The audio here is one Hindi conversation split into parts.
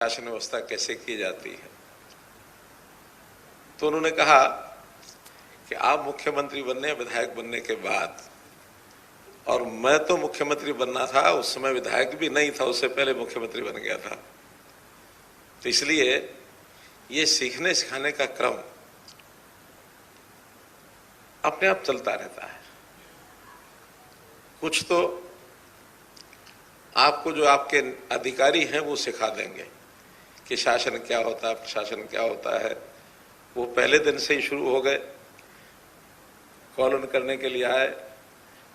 शासन व्यवस्था कैसे की जाती है। तो उन्होंने कहा कि आप मुख्यमंत्री बनने विधायक बनने के बाद, और मैं तो मुख्यमंत्री बनना था उस समय, विधायक भी नहीं था, उससे पहले मुख्यमंत्री बन गया था। तो इसलिए ये सीखने सिखाने का क्रम अपने आप चलता रहता है। कुछ तो आपको जो आपके अधिकारी हैं वो सिखा देंगे कि शासन क्या होता है, प्रशासन क्या होता है। वो पहले दिन से ही शुरू हो गए, कॉल ऑन करने के लिए आए।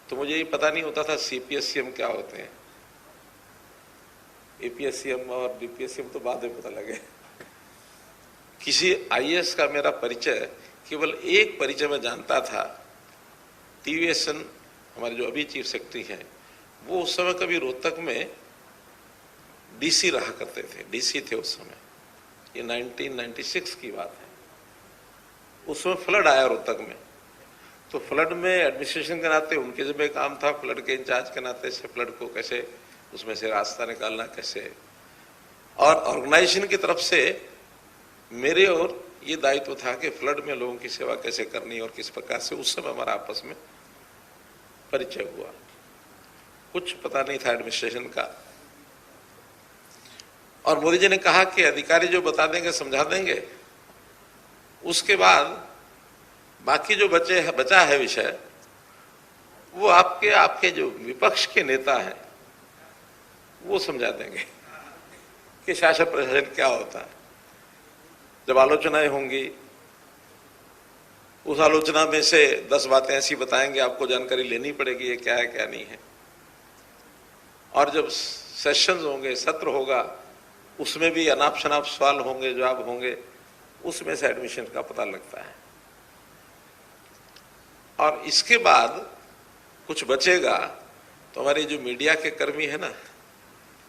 तो मुझे ये पता नहीं होता था सीपीएससीएम क्या होते हैं। एपीएससीएम और बीपीएससीएम तो बाद में पता लगे। किसी आईएएस का मेरा परिचय, केवल एक परिचय मैं जानता था। टीवीएसएन हमारे जो अभी चीफ सेक्रेटरी हैं, वो उस समय कभी रोहतक में डीसी रहा करते थे, डीसी थे उस समय। ये 1996 की बात है। उस समय फ्लड आया रोहतक में, तो फ्लड में एडमिनिस्ट्रेशन के नाते उनके जिम्मे काम था, फ्लड के इंचार्ज के नाते से फ्लड को कैसे उसमें से रास्ता निकालना कैसे, और ऑर्गेनाइजेशन की तरफ से मेरे और ये दायित्व था कि फ्लड में लोगों की सेवा कैसे करनी और किस प्रकार से। उस समय हमारा आपस में परिचय हुआ। कुछ पता नहीं था एडमिनिस्ट्रेशन का। और मोदी जी ने कहा कि अधिकारी जो बता देंगे समझा देंगे, उसके बाद बाकी जो बचा है विषय, वो आपके जो विपक्ष के नेता हैं वो समझा देंगे कि शासन प्रशासन क्या होता है। जब आलोचनाएं होंगी, उस आलोचना में से 10 बातें ऐसी बताएंगे, आपको जानकारी लेनी पड़ेगी ये क्या है क्या नहीं है। और जब सेशंस होंगे, सत्र होगा, उसमें भी अनाप शनाप सवाल होंगे, जवाब होंगे, उसमें से एडमिशन का पता लगता है। और इसके बाद कुछ बचेगा तो हमारे जो मीडिया के कर्मी है ना,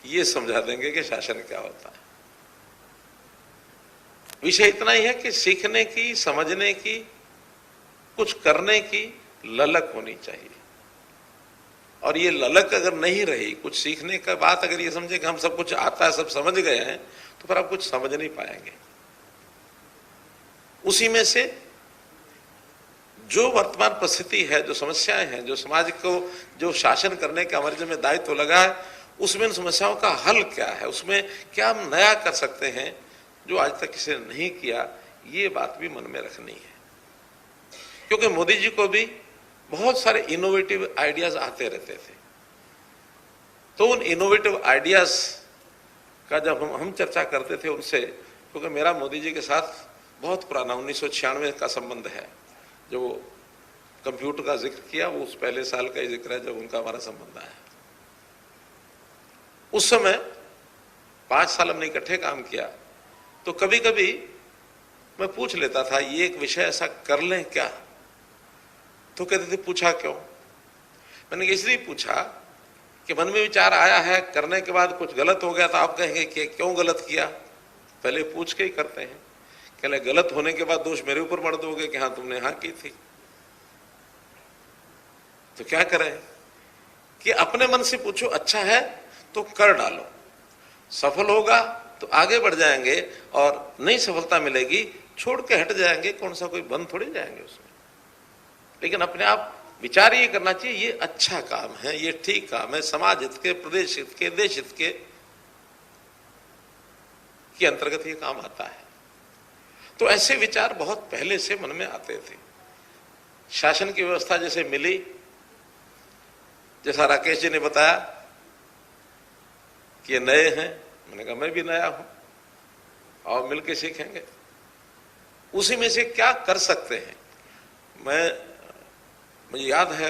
ये समझा देंगे कि शासन क्या होता है। विषय इतना ही है कि सीखने की, समझने की, कुछ करने की ललक होनी चाहिए। और ये ललक अगर नहीं रही, कुछ सीखने का बात अगर ये समझे कि हम सब कुछ आता है, सब समझ गए हैं, तो फिर आप कुछ समझ नहीं पाएंगे। उसी में से जो वर्तमान परिस्थिति है, जो समस्याएं हैं, जो समाज को जो शासन करने का हमारे जिम्मे दायित्व लगा है, उसमें इन समस्याओं का हल क्या है, उसमें क्या हम नया कर सकते हैं जो आज तक किसी ने नहीं किया, ये बात भी मन में रखनी है। क्योंकि मोदी जी को भी बहुत सारे इनोवेटिव आइडियाज आते रहते थे। तो उन इनोवेटिव आइडियाज का जब हम चर्चा करते थे उनसे, क्योंकि मेरा मोदी जी के साथ बहुत पुराना 1996 का संबंध है। जो कंप्यूटर का जिक्र किया, वो उस पहले साल का ही जिक्र है जब उनका हमारा संबंध आया। उस समय 5 साल हमने इकट्ठे काम किया। तो कभी कभी मैं पूछ लेता था, ये एक विषय ऐसा कर लें क्या? तो कहते थे पूछा क्यों? मैंने इसलिए पूछा कि मन में विचार आया है, करने के बाद कुछ गलत हो गया तो आप कहेंगे कि क्यों गलत किया, पहले पूछ के ही करते हैं। कहले गलत होने के बाद दोष मेरे ऊपर मढ़ दोगे कि हाँ तुमने हाँ की थी। तो क्या करें कि अपने मन से पूछो, अच्छा है तो कर डालो, सफल होगा तो आगे बढ़ जाएंगे, और नई सफलता मिलेगी छोड़ के हट जाएंगे, कौन सा कोई बंद थोड़ी जाएंगे उसमें। लेकिन अपने आप विचार ये करना चाहिए, ये अच्छा काम है, ये ठीक काम है, समाज हित के, प्रदेश हित के, देश हित के अंतर्गत ये काम आता है। तो ऐसे विचार बहुत पहले से मन में आते थे। शासन की व्यवस्था जैसे मिली, जैसा राकेश जी ने बताया कि ये नए हैं, मैंने कहा मैं भी नया हूं, और मिलके सीखेंगे। उसी में से क्या कर सकते हैं। मुझे याद है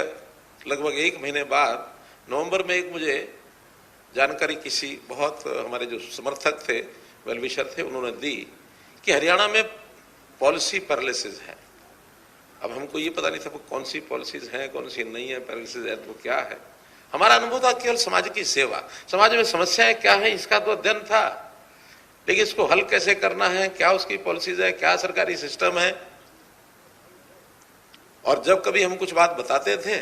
लगभग 1 महीने बाद नवंबर में एक मुझे जानकारी किसी बहुत हमारे जो समर्थक थे, वेलविशर थे, उन्होंने दी कि हरियाणा में पॉलिसी पैरालिसिस है। अब हमको ये पता नहीं था कौन सी पॉलिसीज हैं, कौन सी नहीं है, पैरालिसिस है तो क्या है। हमारा अनुभव था केवल समाज की सेवा, समाज में समस्याएं क्या है इसका तो अध्ययन था, लेकिन इसको हल कैसे करना है, क्या उसकी पॉलिसीज है, क्या सरकारी सिस्टम है। और जब कभी हम कुछ बात बताते थे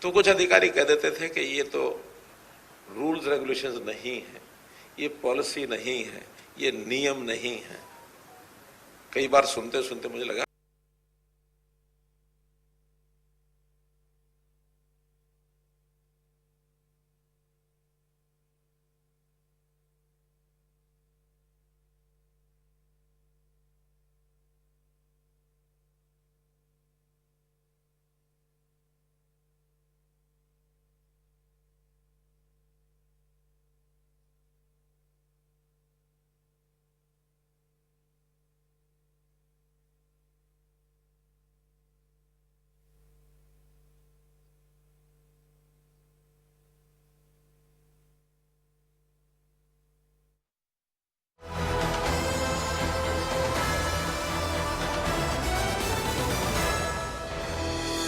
तो कुछ अधिकारी कह देते थे कि ये तो रूल्स रेगुलेशंस नहीं है, ये पॉलिसी नहीं है, ये नियम नहीं है। कई बार सुनते सुनते मुझे लगा